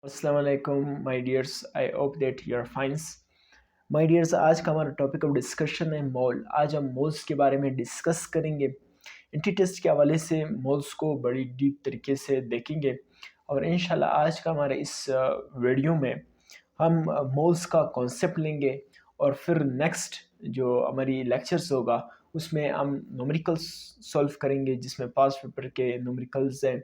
Assalamualaikum my dears, I hope that you are fine. My dears, आज का हमारा topic of discussion है mall. आज हम मॉल्स के बारे में डिस्कस करेंगे। एंटी टेस्ट के हवाले से मॉल्स को बड़ी डीप तरीके से देखेंगे और इंशाल्लाह आज का हमारे इस वीडियो में हम मॉल्स का कॉन्सेप्ट लेंगे और फिर नेक्स्ट जो हमारी लेक्चर्स होगा उसमें हम न्यूमेरिकल्स सॉल्व करेंगे, जिसमें पास्ट पेपर के न्यूमेरिकल्स हैं।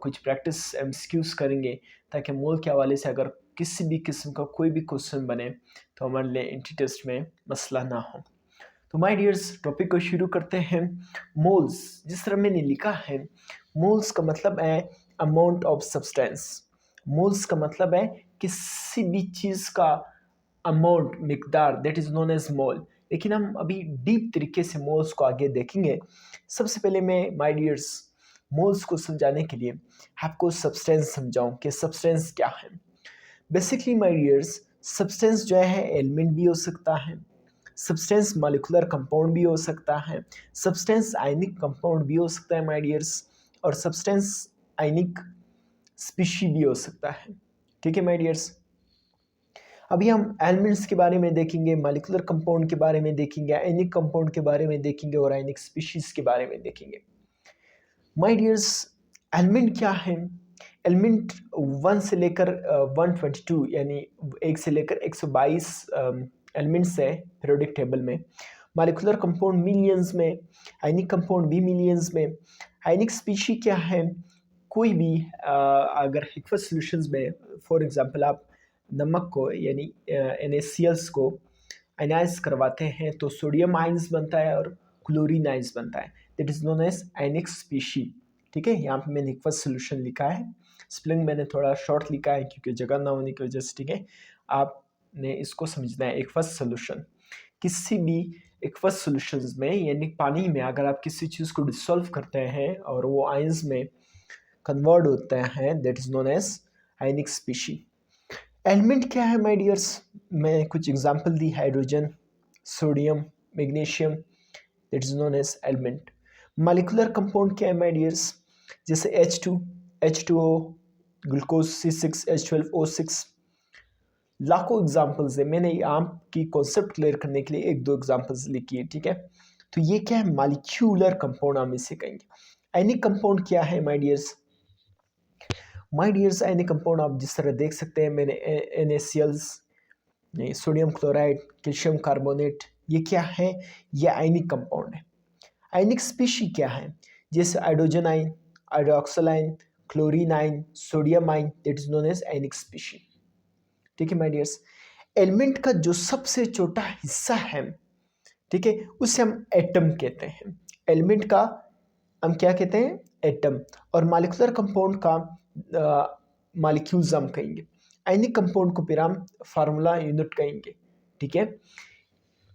कुछ प्रैक्टिस एमसीक्यूज करेंगे ताकि मोल के हवाले से अगर किसी भी किस्म का कोई भी क्वेश्चन बने तो हमारे लिए एंटी टेस्ट में मसला ना हो। तो माय डियर्स, टॉपिक को शुरू करते हैं। मोल्स, जिस तरह मैंने लिखा है, मोल्स का मतलब है अमाउंट ऑफ सब्सटेंस। मोल्स का मतलब है किसी भी चीज़ का अमाउंट, मिकदार, that is known as mole. लेकिन हम अभी डीप तरीके से मोल्स को आगे देखेंगे। सबसे पहले मैं माय डियर्स मोल्स को समझाने के लिए आपको सब्सटेंस समझाऊं कि सब्सटेंस क्या है। बेसिकली माय डियर्स, सब्सटेंस जो है एलिमेंट भी हो सकता है, सब्सटेंस मॉलिक्यूलर कंपाउंड भी हो सकता है, सब्सटेंस आयनिक कंपाउंड भी हो सकता है माय डियर्स, और सब्सटेंस आयनिक स्पीशी भी हो सकता है। ठीक है माय डियर्स, अभी हम एलिमेंट्स के बारे में देखेंगे, मॉलिक्यूलर कंपाउंड के बारे में देखेंगे, आयनिक कंपाउंड के बारे में देखेंगे और आयनिक स्पीशीज के बारे में देखेंगे। माय डियर्स, एलिमेंट क्या है? एलिमेंट 1 से लेकर 122 यानी 1 से लेकर 122 एलिमेंट्स है पीरियोडिक टेबल में। मॉलिक्यूलर कंपाउंड मिलियंस में, आयनिक कंपाउंड भी मिलियंस में। आयनिक स्पीशी क्या है? कोई भी अगर एक्वस सॉल्यूशंस में फॉर एग्जांपल आप नमक को यानी NaCl को आयनाइज करवाते हैं तो सोडियम आयंस बनता है और क्लोरीन आयंस बनता है, that is known as ionic species. ठीक है, यहाँ पे मैंने एक्वस सॉल्यूशन लिखा है, स्पेलिंग मैंने थोड़ा शॉर्ट लिखा है क्योंकि जगह ना होने की वजह से। ठीक है, आपने इसको समझना है। एक्वस सॉल्यूशन, किसी भी एक्वस सॉल्यूशंस में यानी पानी में अगर आप किसी चीज़ को डिसॉल्व करते हैं और वो आयंस में कन्वर्ट होते हैं, that is known as ionic species. Element क्या है माय डियर्स? मैं कुछ एग्जांपल दी, hydrogen, sodium, magnesium, that is known as element. Molecular compound क्या है माय डियर्स? जैसे H2, H2O, ग्लूकोज C6H12O6, लाखों एग्जांपल्स है। मैंने आपकी कॉन्सेप्ट क्लियर करने के लिए एक दो एग्जांपल्स लिखी है। ठीक है, तो ये क्या है? मॉलिक्यूलर कंपाउंड हम इसे कहेंगे। आयनिक कंपाउंड क्या है my dears? My dears, ionic compound आप जिस तरह देख सकते हैं, मैंने NaCl, sodium chloride, calcium carbonate, ये क्या है? ये आयनिक कंपाउंड है। आयनिक स्पीशी क्या है? जैसे hydrogen ion, hydroxyl ion, chlorine ion, sodium ion, that is known as ionic species. ठीक है माय डियर्स, एलिमेंट का जो सबसे छोटा हिस्सा है, ठीक है, उसे हम एटम कहते हैं। एलिमेंट का हम क्या कहते हैं? एटम। और मॉलिक्यूलर कंपाउंड का मॉलिक्यूल्स हम कहेंगे। आयनिक कंपाउंड को फिर हम फार्मूला यूनिट कहेंगे। ठीक है,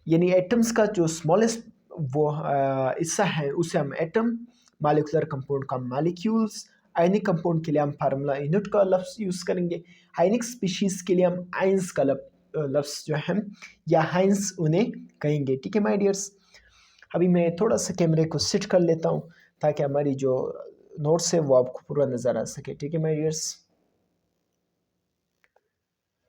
यानी एटम्स का जो स्मॉलेस्ट वो हिस्सा है उसे हम एटम, मॉलिक्यूलर कंपाउंड का मॉलिक्यूल्स, आयनिक कंपाउंड के लिए हम फार्मूला यूनिट का लफ्ज़ यूज़ करेंगे। आयनिक स्पीशीज के लिए हम आयंस का लफ्ज़ जो है या हाइंस उन्हें कहेंगे। ठीक है माय डियर्स, अभी मैं थोड़ा सा कैमरे को सेट कर लेता हूँ ताकि हमारी जो नोट्स है वो आपको पूरा नज़र आ सके। ठीक है माय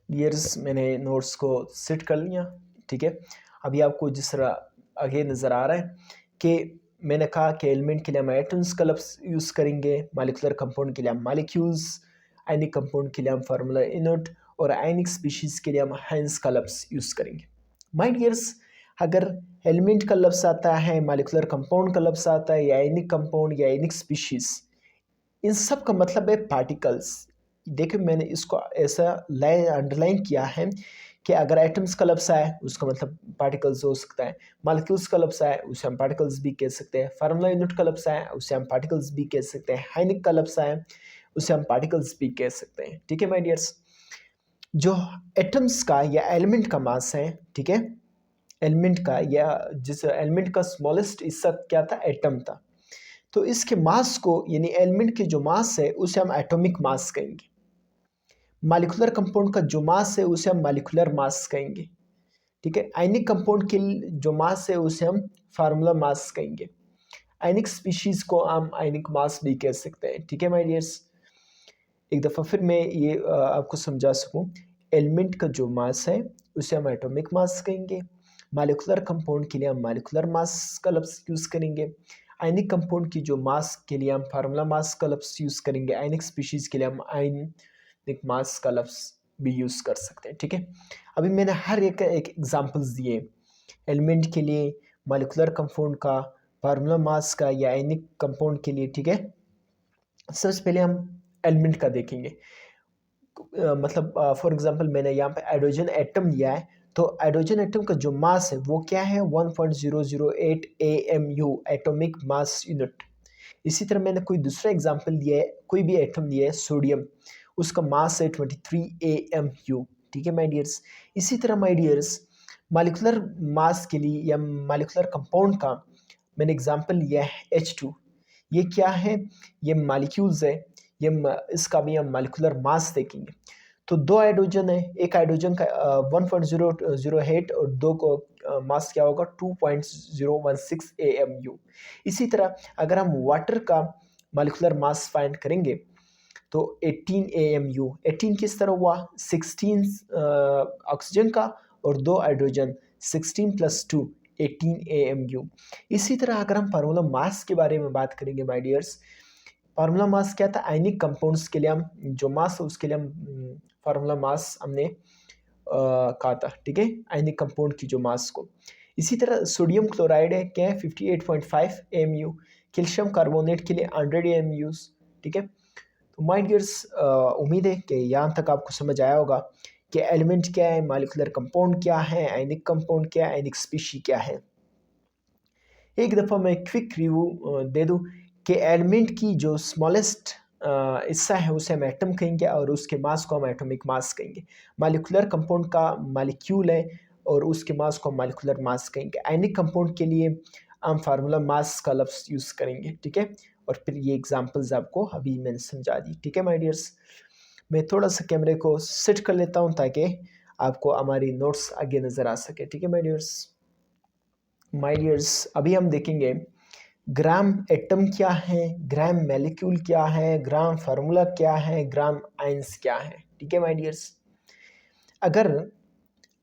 डियर्स, मैंने नोट्स को सेट कर लिया। ठीक है, अभी आपको जिस तरह आगे नज़र आ रहा है कि मैंने कहा कि एलिमेंट के लिए हम एटम्स का लफ्ज़ यूज़ करेंगे, मॉलिक्यूलर कंपाउंड के लिए हम मॉलिक्यूल्स, आयनिक कंपाउंड के लिए हम फार्मूला यूनिट और आयनिक स्पीशीज़ के लिए हम हाइंस का लफ्ज़ यूज़ करेंगे। माय डियर्स, अगर एलिमेंट का लफ्ज़ आता है, मॉलिक्यूलर कंपाउंड का लफ्ज़ आता है, या आयनिक कंपाउंड या आयनिक स्पीशीज़, इन सब का मतलब है पार्टिकल्स। देखिए मैंने इसको ऐसा अंडरलाइन किया है कि अगर एटम्स का लफ्ज़ आए उसका मतलब पार्टिकल्स हो सकता है, मॉलिक्यूल्स का लफ्ज़ आए उसे हम पार्टिकल्स भी कह सकते हैं, फार्मूला यूनिट का लफ्ज़ आए उसे हम पार्टिकल्स भी कह सकते हैं, आयनिक का लफ्ज़ आए उसे हम पार्टिकल्स भी कह सकते हैं। ठीक है माय डियर्स, जो एटम्स का या एलिमेंट का मास है, ठीक है, एलिमेंट का या जिस एलिमेंट का स्मॉलेस्ट हिस्सा क्या था? एटम था। तो इसके मास को यानी एलिमेंट के जो मास है उसे हम एटॉमिक मास कहेंगे। मॉलिक्यूलर कंपाउंड का जो मास है उसे हम मॉलिक्यूलर मास कहेंगे। ठीक है, आयनिक कंपाउंड के जो मास है उसे हम फार्मूला मास कहेंगे। आयनिक स्पीशीज को हम आयनिक मास भी कह सकते हैं। ठीक है माय डियर्स, एक दफ़ा फिर मैं ये आपको समझा सकूँ, एलिमेंट का जो मास है उसे हम एटॉमिक मास कहेंगे। मॉलिक्यूलर कंपाउंड के लिए हम मॉलिक्यूलर मास का लफ्ज़ यूज़ करेंगे। आयनिक कंपाउंड की जो मास के लिए हम फार्मूला मास का लफ्ज़ यूज़ करेंगे। आयनिक स्पीशीज़ के लिए हम आयनिक मास का लफ्ज़ भी यूज़ कर सकते हैं, ठीक है। अभी मैंने हर एक एग्जांपल्स दिए, एलिमेंट के लिए, मॉलिक्यूलर कंपाउंड का, फार्मूला मास का या आयनिक कंपाउंड के लिए, ठीक है। सबसे पहले हम एलिमेंट का देखेंगे। मतलब फॉर एग्जांपल मैंने यहाँ पे हाइड्रोजन एटम लिया है, तो हाइड्रोजन एटम का जो मास है वो क्या है, 1.008 AMU, एटॉमिक मास यूनिट। इसी तरह मैंने कोई दूसरा एग्जांपल दिया है, कोई भी एटम लिया है सोडियम, उसका मास है 23 AMU, ठीक है माय डियर्स। इसी तरह माय डियर्स मॉलिक्यूलर मास के लिए या मॉलिक्यूलर कंपाउंड का मैंने एग्जांपल लिया है H2। ये क्या है, ये मॉलिक्यूल्स है, इसका भी हम मॉलिक्यूलर मास देखेंगे। तो दो हाइड्रोजन है, एक हाइड्रोजन का 1.008 और दो को मास क्या होगा 2.016 AMU। इसी तरह अगर हम वाटर का मॉलिक्यूलर मास फाइंड करेंगे तो 18 AMU। 18 किस तरह हुआ, 16 ऑक्सीजन का और दो हाइड्रोजन, 16 + 2 18 AMU। इसी तरह अगर हम फार्मूला मास के बारे में बात करेंगे माय डियर्स, फार्मूला मास क्या था, आयनिक कंपाउंड्स के लिए हम जो मास है उसके लिए हम फार्मूला मास हमने कहा था, ठीक है, आयनिक कंपाउंड की जो मास को। इसी तरह सोडियम क्लोराइड है, क्या है 58.5 AMU। कैल्शियम कार्बोनेट के लिए 100 AMU, ठीक है। तो माय डियर्स उम्मीद है कि यहाँ तक आपको समझ आया होगा कि एलिमेंट क्या है, मॉलिक्यूलर कंपाउंड क्या है, आयनिक कंपाउंड क्या है, आयनिक स्पीशी क्या है। एक दफ़ा मैं क्विक रिव्यू दे दूँ कि एलिमेंट की जो स्मॉलेस्ट हिस्सा है उसे हम एटम कहेंगे और उसके मास को हम एटॉमिक मास कहेंगे। मॉलिक्यूलर कंपाउंड का मॉलिक्यूल है और उसके मास को हम मॉलिक्यूलर मास कहेंगे। आयनिक कंपाउंड के लिए हम फार्मूला मास का लफ्ज़ यूज़ करेंगे, ठीक है। और फिर ये एग्जांपल्स आपको अभी मैंने समझा दी, ठीक है माय डियर्स। मैं थोड़ा सा कैमरे को सेट कर लेता हूँ ताकि आपको हमारी नोट्स आगे नज़र आ सके, ठीक है माय डियर्स। माय डियर्स अभी हम देखेंगे ग्राम एटम क्या है, ग्राम मॉलिक्यूल क्या है, ग्राम फार्मूला क्या है, ग्राम आयंस क्या है, ठीक है माय डियर्स। अगर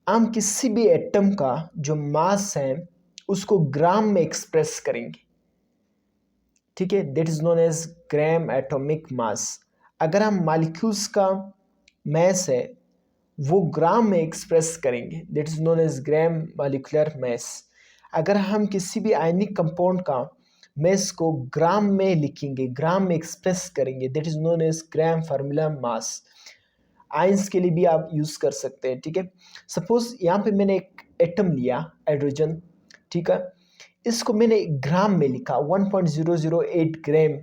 हम किसी भी एटम का जो मास है उसको ग्राम में एक्सप्रेस करेंगे, ठीक है, that is known as gram atomic mass. अगर हम मॉलिक्यूल्स का मास है वो ग्राम में एक्सप्रेस करेंगे, that is known as gram molecular mass. अगर हम किसी भी आयनिक कंपाउंड का मास को ग्राम में लिखेंगे, ग्राम में एक्सप्रेस करेंगे, that is known as gram formula mass. Ions के लिए भी आप यूज़ कर सकते हैं, ठीक है। सपोज यहाँ पे मैंने एक एटम लिया हाइड्रोजन, ठीक है, इसको मैंने ग्राम में लिखा 1.008 ग्राम,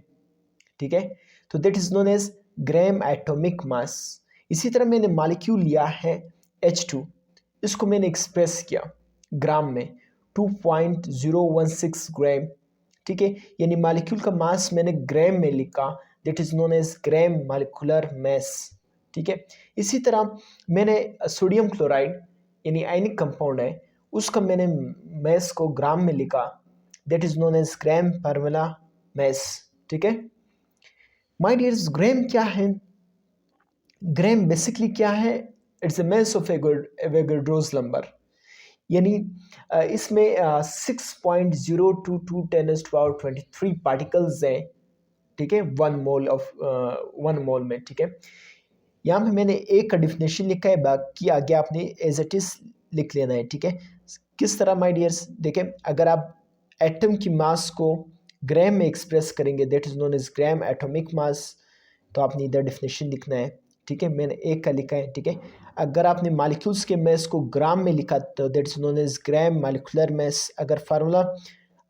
ठीक है, तो that is known as gram atomic mass. इसी तरह मैंने मॉलिक्यूल लिया है H2, इसको मैंने एक्सप्रेस किया ग्राम में 2.016 ग्राम, ठीक है, यानी मॉलिक्यूल का मास मैंने ग्राम में लिखा, that is known as gram molecular mass, ठीक है। इसी तरह मैंने सोडियम क्लोराइड यानी आयनिक कंपाउंड है उसका मैंने मास को ग्राम में लिखा, that is known as gram formula mass, ठीक है। माय डियर्स ग्राम क्या है, ग्राम बेसिकली क्या है, it's a mass of Avogadro's number, यानी इसमें 6.022 × 10⁻23 पार्टिकल्स हैं, ठीक है, 1 मोल में, ठीक है। यहाँ पे मैंने एक का डिफिनेशन लिखा है, बाकी आगे आपने एज इट इज लिख लेना है, ठीक है। किस तरह माय डियर्स, देखें, अगर आप एटम की मास को ग्राम में एक्सप्रेस करेंगे, that is known as gram atomic mass, तो आपने इधर डिफिनेशन लिखना है, ठीक है, मैंने एक का लिखा है, ठीक है। अगर आपने मॉलिक्यूल्स के मास को ग्राम में लिखा तो that is known as gram molecular mass. अगर फार्मूला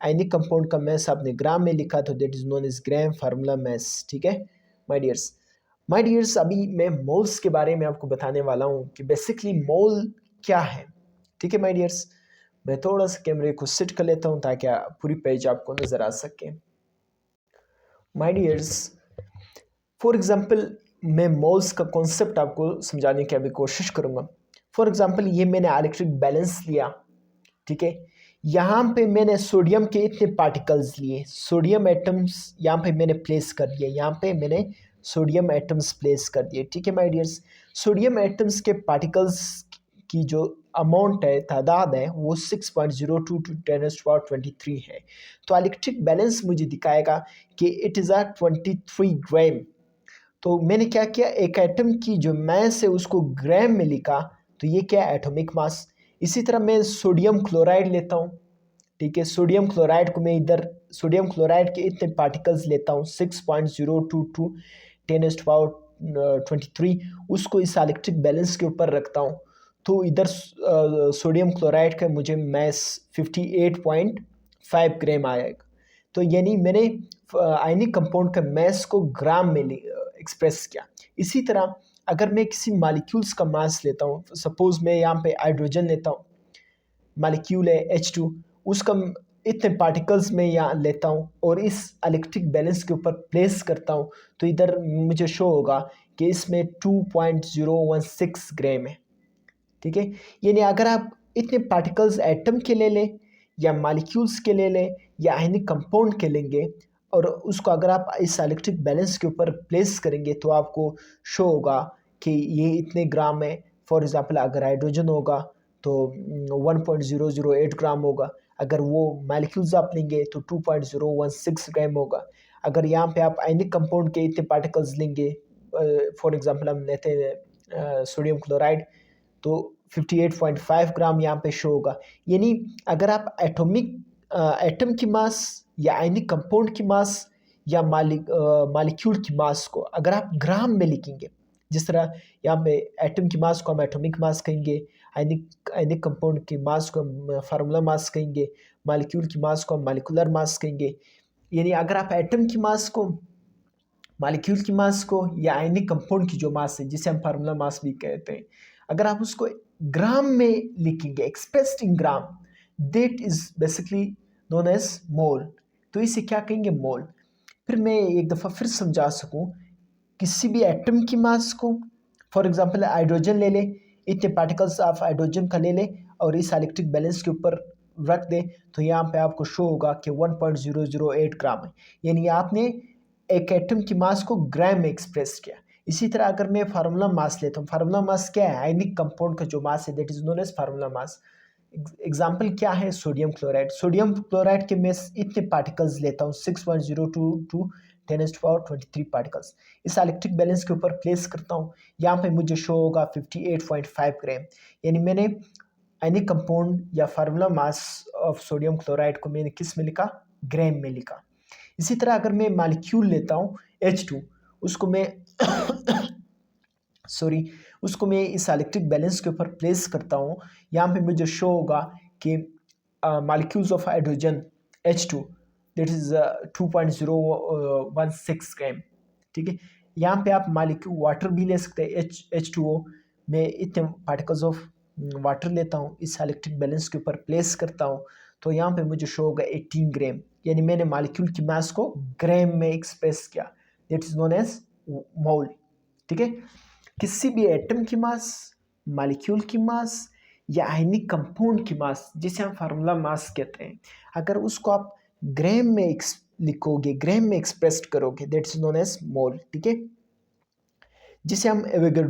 आयनिक कंपाउंड का मास आपने ग्राम में लिखा तो that is known as gram formula mass, ठीक है माय डियर्स। माय डियर्स अभी मैं मोल्स के बारे में आपको बताने वाला हूँ कि बेसिकली मोल क्या है, ठीक है माय डियर्स। मैं थोड़ा सा कैमरे को सेट कर लेता हूँ ताकि पूरी पेज आपको नज़र आ सके। माय डियर्स फॉर एग्जांपल मैं मोल्स का कॉन्सेप्ट आपको समझाने की अभी कोशिश करूँगा। फॉर एग्जांपल ये मैंने इलेक्ट्रिक बैलेंस लिया, ठीक है, यहाँ पे मैंने सोडियम के इतने पार्टिकल्स लिए, सोडियम एटम्स यहाँ पे मैंने प्लेस कर दिए, यहाँ पे मैंने सोडियम एटम्स प्लेस कर दिए। ठीक है माय डियर्स, सोडियम एटम्स के पार्टिकल्स की जो अमाउंट है, तादाद है, वो 6.02 टू 10⁻23 है। तो इलेक्ट्रिक बैलेंस मुझे दिखाएगा कि इट इज़ अ 23 ग्राम। तो मैंने क्या किया, एक एटम की जो मास है उसको ग्राम में लिखा, तो ये क्या है, एटॉमिक मास। इसी तरह मैं सोडियम क्लोराइड लेता हूँ। ठीक है, सोडियम क्लोराइड को मैं इधर, सोडियम क्लोराइड के इतने पार्टिकल्स लेता हूँ 6.022 10⁻23, उसको इस इलेक्ट्रिक बैलेंस के ऊपर रखता हूँ। तो इधर सोडियम क्लोराइड का मुझे मैस 58.5 ग्राम आएगा। तो यानी मैंने आयनिक कंपाउंड का मैस को ग्राम में एक्सप्रेस किया। इसी तरह अगर मैं किसी मॉलिक्यूल्स का मास लेता हूँ, सपोज मैं यहाँ पे हाइड्रोजन लेता हूँ, मॉलिक्यूल है H2, उसका इतने पार्टिकल्स में यहाँ लेता हूँ और इस इलेक्ट्रिक बैलेंस के ऊपर प्लेस करता हूँ, तो इधर मुझे शो होगा कि इसमें 2.016 ग्राम है। ठीक है, यानी अगर आप इतने पार्टिकल्स एटम के ले लें या मॉलिक्यूल्स के ले लें या आयनिक कंपाउंड के लेंगे और उसको अगर आप इस इलेक्ट्रिक बैलेंस के ऊपर प्लेस करेंगे तो आपको शो होगा कि ये इतने ग्राम है। फॉर एग्जांपल अगर हाइड्रोजन होगा तो 1.008 ग्राम होगा, अगर वो मॉलिक्यूल्स आप लेंगे तो 2.016 ग्राम होगा। अगर यहाँ पे आप आयनिक कंपाउंड के इतने पार्टिकल्स लेंगे, फॉर एग्जांपल हम लेते हैं सोडियम क्लोराइड, तो 58.5 ग्राम यहाँ पे शो होगा। यानी अगर आप एटम की मास या आयनिक कंपाउंड की मास या मॉलिक्यूल की मास को अगर आप ग्राम में लिखेंगे, जिस तरह यहाँ पे एटम की मास को हम एटॉमिक मास कहेंगे, आयनिक कंपाउंड की मास को हम फार्मूला मास कहेंगे, मॉलिक्यूल की मास को हम मॉलिक्यूलर मास कहेंगे। यानी अगर आप एटम की मास को, मॉलिक्यूल की मास को या आयनिक कंपाउंड की जो मास है जिसे हम फार्मूला मास भी कहते हैं, अगर आप उसको ग्राम में लिखेंगे, expressed in gram, that is basically known as mole. तो इसे क्या कहेंगे, मोल। फिर मैं एक दफ़ा फिर समझा सकूं, किसी भी एटम की मास को, फॉर एग्जांपल हाइड्रोजन ले लें, इतने पार्टिकल्स आप हाइड्रोजन का ले लें और इस इलेक्ट्रिक बैलेंस के ऊपर रख दें, तो यहाँ पे आपको शो होगा कि 1.008 ग्राम है। यानी आपने एक एटम की मास को ग्राम में एक्सप्रेस किया। इसी तरह अगर मैं फार्मूला मास लेता हूँ, फार्मूला मास क्या है, आयनिक कंपाउंड का जो मास है, that is known as formula mass. Example क्या है, सोडियम क्लोराइड। सोडियम क्लोराइड के मैं इतने पार्टिकल्स लेता हूँ 6.022 10⁻23 पार्टिकल्स, इस इलेक्ट्रिक बैलेंस के ऊपर प्लेस करता हूँ, यहाँ पे मुझे शो होगा 58.5 ग्राम। यानी मैंने आयनिक कंपाउंड या formula mass of sodium chloride को मैंने किस में लिखा, ग्राम में लिखा। इसी तरह अगर मैं मॉलिक्यूल लेता हूँ H2, उसको मैं सॉरी, उसको मैं इस इलेक्ट्रिक बैलेंस के ऊपर प्लेस करता हूँ, यहाँ पे मुझे शो होगा कि molecules of hydrogen H2 that is 2.016 ग्राम। ठीक है, यहाँ पे आप मॉलिक्यूल वाटर भी ले सकते हैं, H2O में इतने पार्टिकल्स ऑफ वाटर लेता हूँ, इस इलेक्ट्रिक बैलेंस के ऊपर प्लेस करता हूँ, तो यहाँ पे मुझे शो होगा 18 ग्राम। यानी मैंने मॉलिक्यूल की मास को ग्राम में एक्सप्रेस किया, दैट इज नोन एज मोल। ठीक है, किसी भी एटम की मास, मॉलिक्यूल की मास या आयनिक कंपाउंड की मास, जिसे हम फार्मूला मास कहते हैं, अगर उसको आप ग्राम में लिखोगे, ग्राम में एक्सप्रेस करोगे, दैट इज नोन एज मोल। ठीक है, जिसे हम